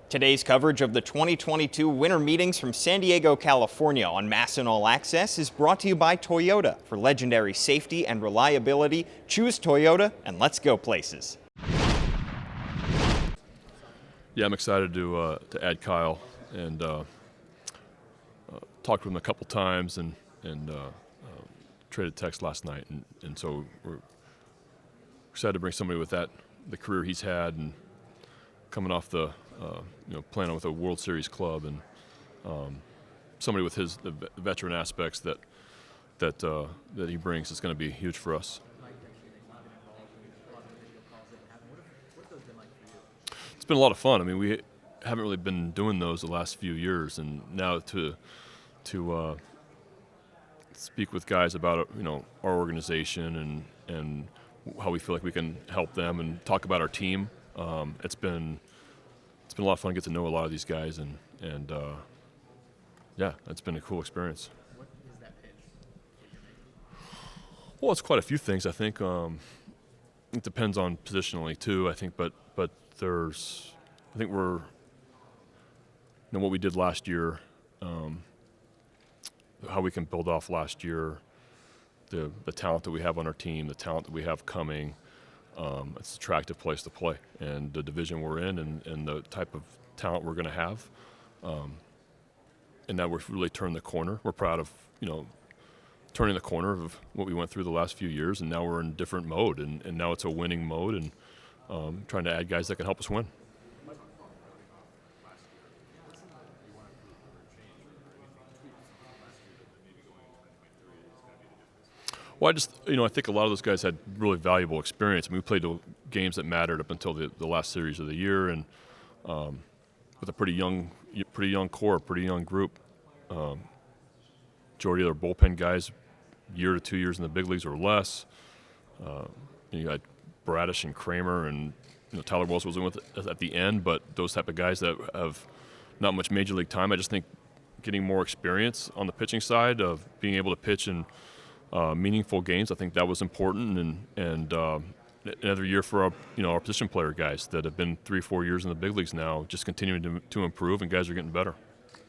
Today's coverage of the 2022 winter meetings from San Diego, California on MASN All Access is brought to you by Toyota. For legendary safety and reliability, choose Toyota and let's go places. Yeah, I'm excited to add Kyle and talked with him a couple times and traded text last night, and so we're excited to bring somebody with the career he's had and coming off the playing with a World Series club, and somebody with the veteran aspects that he brings is going to be huge for us. It's been a lot of fun. I mean, we haven't really been doing those the last few years, and now to speak with guys about our organization and how we feel like we can help them and talk about our team. It's been a lot of fun to get to know a lot of these guys, and yeah, it's been a cool experience. What is that pitch? Well, it's quite a few things. I think it depends on positionally too. I think, but I think we're what we did last year, how we can build off last year, the talent that we have on our team, the talent that we have coming. It's an attractive place to play, and the division we're in, and the type of talent we're going to have, and now we've really turned the corner. We're proud of turning the corner of what we went through the last few years, and now we're in a different mode, and now it's a winning mode, and trying to add guys that can help us win. Well, I think a lot of those guys had really valuable experience. I mean, we played the games that mattered up until the last series of the year, and with a pretty young core, pretty young group. Majority of their bullpen guys, year to 2 years in the big leagues or less. You got Bradish and Kramer, and Tyler Wells was in with at the end, but those type of guys that have not much major league time. I just think getting more experience on the pitching side of being able to pitch in meaningful games, I think that was important, and another year for our position player guys that have been 3-4 years in the big leagues now, just continuing to improve, and guys are getting better.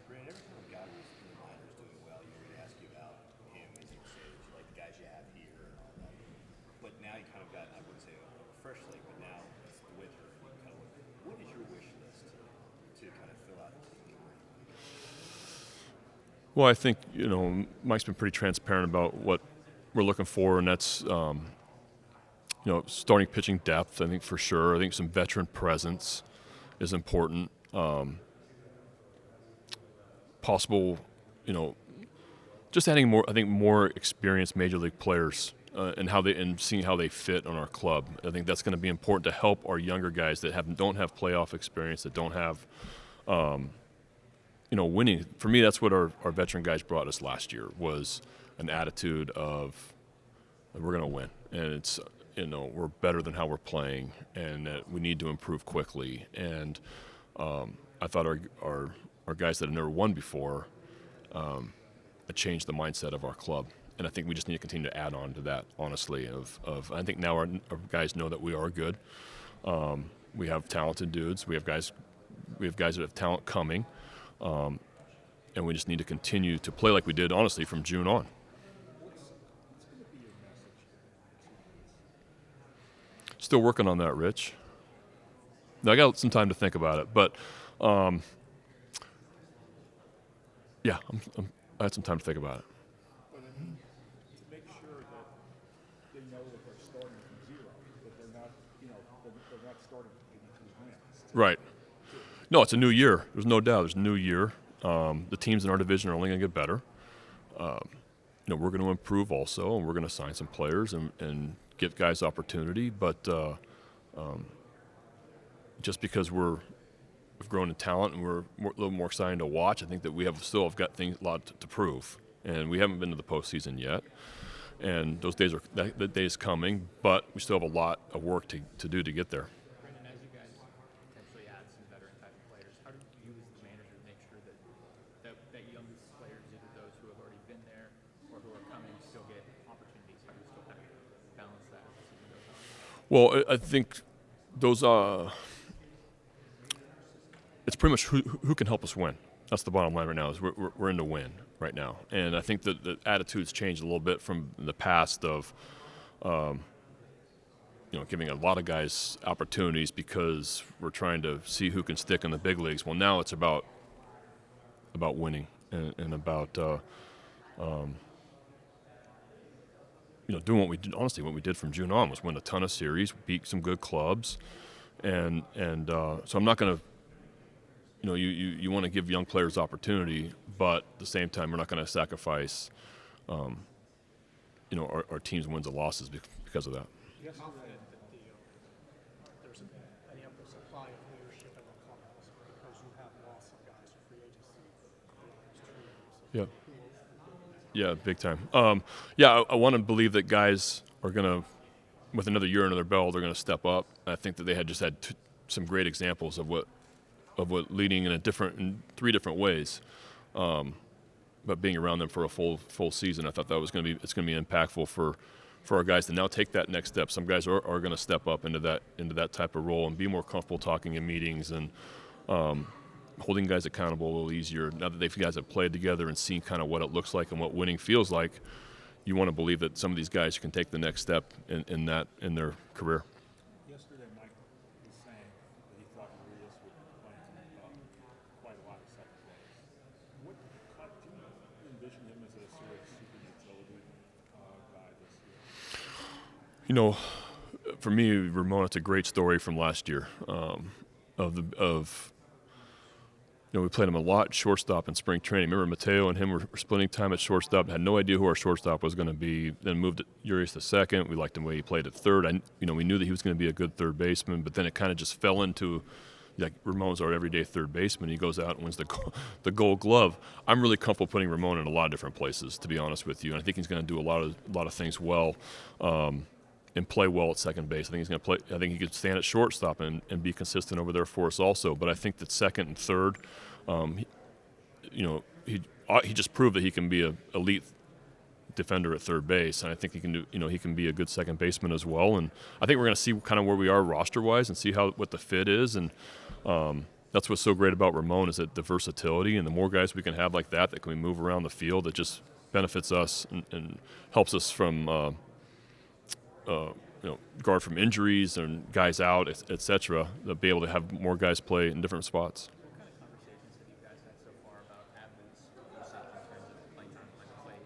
Brandon, every time a guy was in the minors doing well, you're going to ask you about him, as you say, that you like the guys you have here and all that. But now you kind of got, I wouldn't say a fresh slate, but now it's the winter. What is your wish list to kind of fill out the team? Well, I think Mike's been pretty transparent about what we're looking for, and that's starting pitching depth. I think for sure. I think some veteran presence is important. Possible, just adding more. I think more experienced major league players and seeing how they fit on our club. I think that's going to be important to help our younger guys that don't have playoff experience, that don't have. Winning. For me, that's what our veteran guys brought us last year, was an attitude of we're going to win, and it's we're better than how we're playing, and that we need to improve quickly. And I thought our guys that have never won before changed the mindset of our club, and I think we just need to continue to add on to that. Honestly, I think now our guys know that we are good. We have talented dudes. We have guys that have talent coming. And we just need to continue to play like we did, honestly, from June on. Still working on that, Rich. Now, I got some time to think about it, but yeah, I had some time to think about it. But to make sure that they know that they're starting from zero, that they're not starting from 82 wins. Right. No, it's a new year. There's no doubt. There's a new year. The teams in our division are only going to get better. We're going to improve also, and we're going to sign some players and give guys opportunity. But just because we've grown in talent and we're a little more exciting to watch, I think that we still have got a lot to prove, and we haven't been to the postseason yet. And that day is coming, but we still have a lot of work to do to get there. Brandon, as you guys potentially add some veteran type of players, how do you as the manager make sure that young players, either those who have already been there or who are coming, still get opportunities? How do you still kind of balance that as the season goes on? Well, I think those pretty much who can help us win. That's the bottom line right now. Is we're in to win right now, and I think that the attitude's changed a little bit from the past of, giving a lot of guys opportunities because we're trying to see who can stick in the big leagues. Well, now it's about winning and about doing what we did. Honestly, what we did from June on was win a ton of series, beat some good clubs, and so I'm not going to. You want to give young players opportunity, but at the same time, we're not going to sacrifice, our team's wins and losses because of that. Yes, there's an ample supply of leadership in the clubhouse because you have lost some guys to free agency. Yeah, big time. I want to believe that guys are going to, with another year under their belt, they're going to step up. I think that they had some great examples of what leading in three different ways. But being around them for a full season, I thought that was going to be impactful for our guys to now take that next step. Some guys are going to step up into that type of role and be more comfortable talking in meetings and holding guys accountable a little easier. Now that guys have played together and seen kind of what it looks like and what winning feels like, you want to believe that some of these guys can take the next step in their career. Yesterday, Mike was saying that he thought Urias would play quite a lot of second base. Do you envision him as a sort of super utility guy this year? For me, Ramon, it's a great story from last year. We played him a lot shortstop in spring training. Remember, Mateo and him were splitting time at shortstop. Had no idea who our shortstop was going to be. Then moved Urias to second. We liked him the way he played at third. We knew that he was going to be a good third baseman. But then it kind of just fell into, like, Ramon's our everyday third baseman. He goes out and wins the Gold Glove. I'm really comfortable putting Ramon in a lot of different places, to be honest with you. And I think he's going to do a lot of things well. And play well at second base. I think he's going to play. I think he could stand at shortstop and be consistent over there for us also. But I think that second and third, he just proved that he can be an elite defender at third base, and I think he can do. He can be a good second baseman as well. And I think we're going to see kind of where we are roster-wise and see what the fit is. And that's what's so great about Ramon is that the versatility, and the more guys we can have like that can we move around the field, it just benefits us and helps us from. Guard from injuries and guys out, et cetera, they'll be able to have more guys play in different spots. What kind of conversations have you guys had so far about Adlin's usage in terms of playing time, like play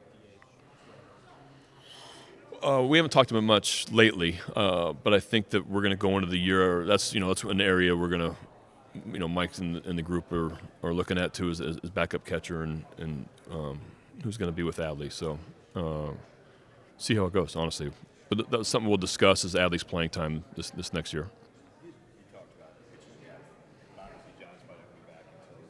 DH? We haven't talked to him much lately, but I think that we're going to go into the year. That's an area we're going to, Mike's in the group are looking at too as backup catcher and who's going to be with Adley. So see how it goes, honestly. But that's something we'll discuss as Adley's playing time this next year. You talked about the pitching gap. Obviously, John's probably going to be back until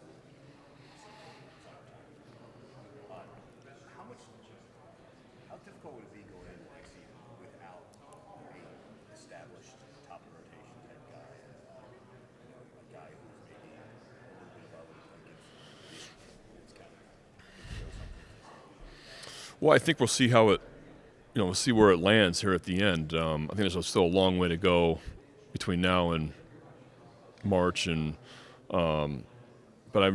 how difficult would it be going into next season without an established top of the rotation type guy? A guy who's maybe a little bit above it, like it's kind of something. Well, I think we'll see how it. We'll see where it lands here at the end. I think there's still a long way to go between now and March, but I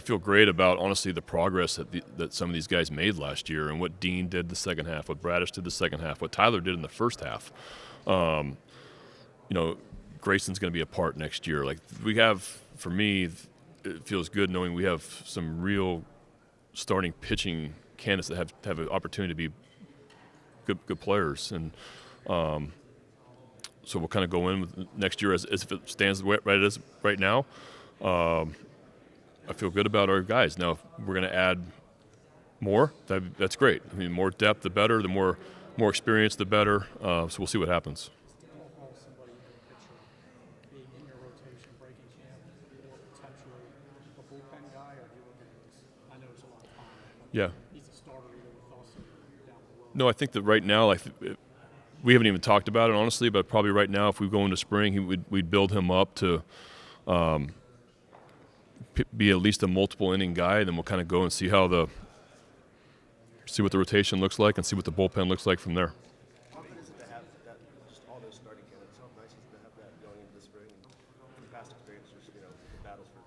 feel great about, honestly, the progress that some of these guys made last year and what Dean did the second half, what Bradish did the second half, what Tyler did in the first half. Grayson's going to be a part next year. Like we have, for me, it feels good knowing we have some real starting pitching candidates that have an opportunity to be good players, and so we'll kind of go in with next year as if it stands right now. I feel good about our guys. Now, if we're going to add more, that's great. I mean, more depth, the better. The more experience, the better. So we'll see what happens. Somebody in the picture being in your rotation, breaking camp, or potentially a bullpen guy, or do you look at this? I know there's a lot of time. Yeah. He's a starter either with us or down the road. No, I think that right now, we haven't even talked about it, honestly, but probably right now, if we go into spring, we'd build him up to be at least a multiple inning guy. Then we'll kind of go and see what the rotation looks like and see what the bullpen looks like from there. How good is it to have that, just all those starting candidates? How nice is it to have that going into the spring? And from past experience, just the battles for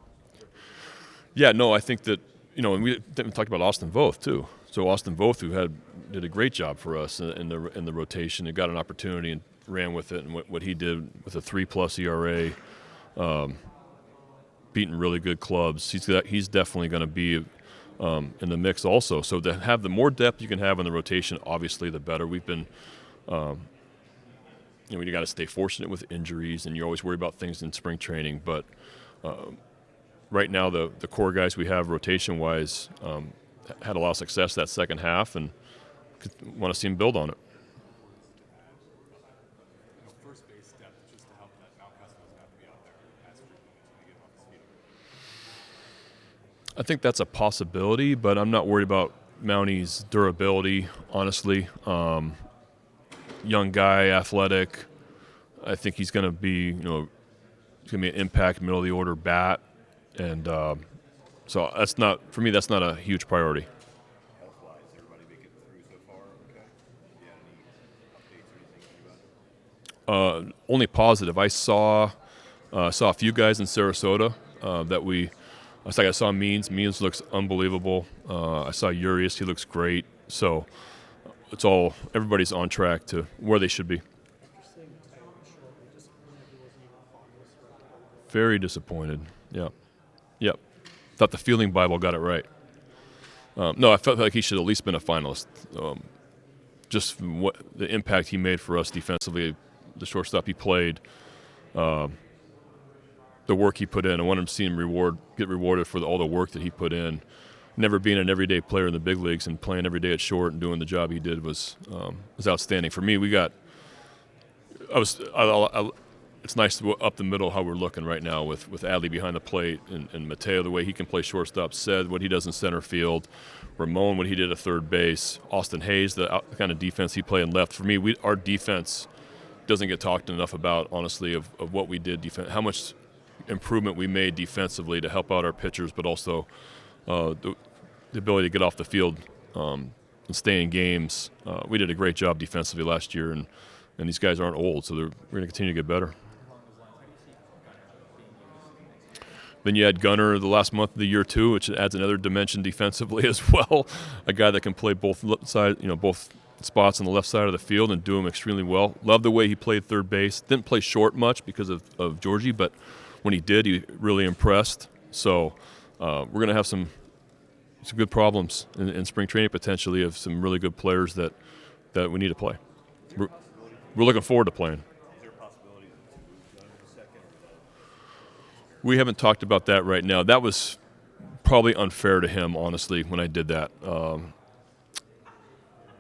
Yeah, no, I think that, and we didn't talk about Austin Voth too. So Austin Voth, who did a great job for us in the rotation, and got an opportunity and ran with it, and what he did with a 3+ ERA, beating really good clubs. He's definitely going to be in the mix also. So to have the more depth you can have in the rotation, obviously the better. We've been, you got to stay fortunate with injuries, and you always worry about things in spring training. But right now, the core guys we have rotation-wise had a lot of success that second half, and want to see them build on it. First base depth, just to help that Mountcastle doesn't have to be out there as frequently to get off the speed. I think that's a possibility, but I'm not worried about Mounty's durability, honestly. Young guy, athletic. I think he's going to be, he's going to be an impact middle of the order bat, and so that's not a huge priority. Health-wise, everybody make it through so far? Okay. Yeah, any updates or anything about it? Only positive. I saw a few guys in Sarasota that I saw Means. Means looks unbelievable. I saw Urias. He looks great. So everybody's on track to where they should be. Very disappointed. Yeah. Yep. Thought the Fielding Bible got it right. No, I felt like he should at least been a finalist. Just what the impact he made for us defensively, the shortstop he played, the work he put in. I want him to see him get rewarded for all the work that he put in. Never being an everyday player in the big leagues and playing every day at short and doing the job he did was outstanding. For me, it's nice to up the middle how we're looking right now with Adley behind the plate and Mateo, the way he can play shortstop, Sed, what he does in center field, Ramon, what he did at third base, Austin Hayes, the kind of defense he played in left. For me, our defense doesn't get talked enough about, honestly, of what we did, how much improvement we made defensively to help out our pitchers, but also the ability to get off the field and stay in games. We did a great job defensively last year, and these guys aren't old, so we're going to continue to get better. Then you had Gunnar the last month of the year too, which adds another dimension defensively as well. A guy that can play both spots on the left side of the field and do them extremely well. Love the way he played third base. Didn't play short much because of Georgie, but when he did, he really impressed. So we're going to have some good problems in spring training potentially of some really good players that we need to play. We're looking forward to playing. Is there a possibility to move Gunnar in a second? We haven't talked about that right now. That was probably unfair to him, honestly, when I did that.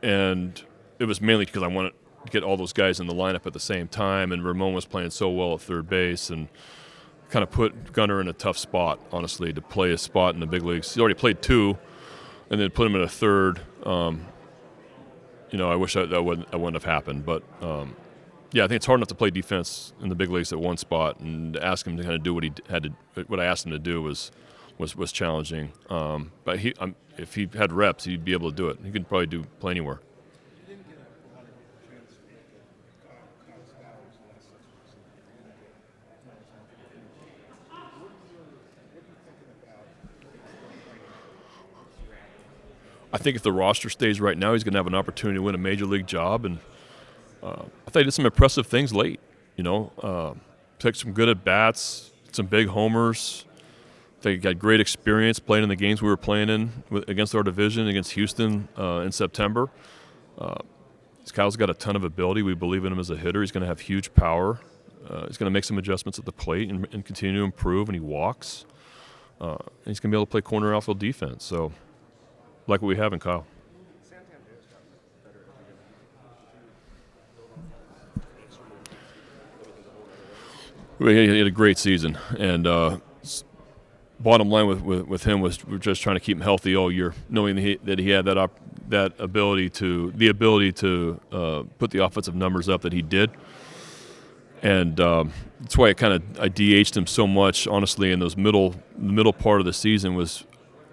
And it was mainly because I wanted to get all those guys in the lineup at the same time, and Ramon was playing so well at third base and kind of put Gunnar in a tough spot, honestly, to play a spot in the big leagues. He already played two, and then put him in a third. I wish that wouldn't have happened. But, I think it's hard enough to play defense in the big leagues at one spot, and to ask him to kind of do what I asked him to do was challenging. But if he had reps, he'd be able to do it. He could probably play anywhere. You didn't get a lot of chance to meet Kyle Stowers last season. What are you thinking about? I think if the roster stays right now, he's going to have an opportunity to win a major league job. And I thought he did some impressive things late. Took some good at bats, some big homers. I think he got great experience playing in the games we were playing in against our division, against Houston in September. Kyle's got a ton of ability. We believe in him as a hitter. He's going to have huge power. He's going to make some adjustments at the plate and continue to improve, and he walks. And he's going to be able to play corner outfield defense. So, like what we have in Kyle. Santander's gotten better He had a great season, and bottom line with him was we're just trying to keep him healthy all year, knowing that he had the ability to put the offensive numbers up that he did, and that's why I DH'd him so much. Honestly, in the middle part of the season was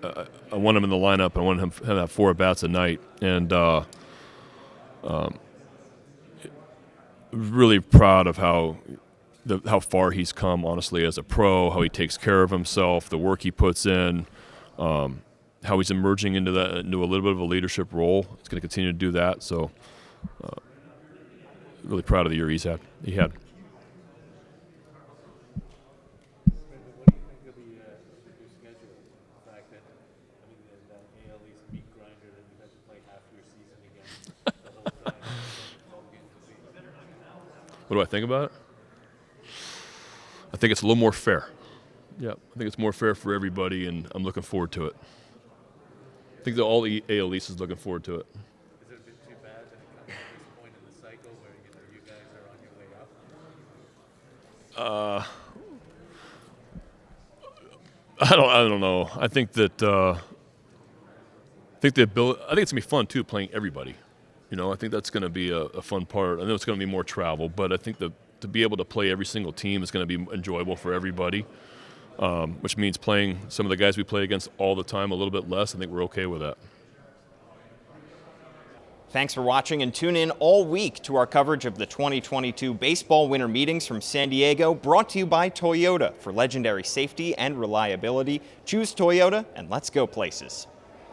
I wanted him in the lineup. I wanted him to have 4 at-bats a night, and really proud of how far he's come, honestly, as a pro, how he takes care of himself, the work he puts in, how he's emerging into a little bit of a leadership role. He's going to continue to do that. So, really proud of the year he had. What do you think of the new schedule? The fact that, I mean, the AL East meat grinder that you had to play half your season again the whole time. All games a week. What do I think about it? I think it's a little more fair. Yeah, I think it's more fair for everybody, and I'm looking forward to it. I think that all the AL East is looking forward to it. Has it been too bad that it comes at this point in the cycle where you guys are on your way up? I don't know. I think that I think it's gonna be fun too, playing everybody. I think that's gonna be a fun part. I know it's gonna be more travel, but I think to be able to play every single team is gonna be enjoyable for everybody. Which means playing some of the guys we play against all the time a little bit less. I think we're okay with that. Thanks for watching, and tune in all week to our coverage of the 2022 baseball winter meetings from San Diego, brought to you by Toyota. For legendary safety and reliability, choose Toyota, and let's go places.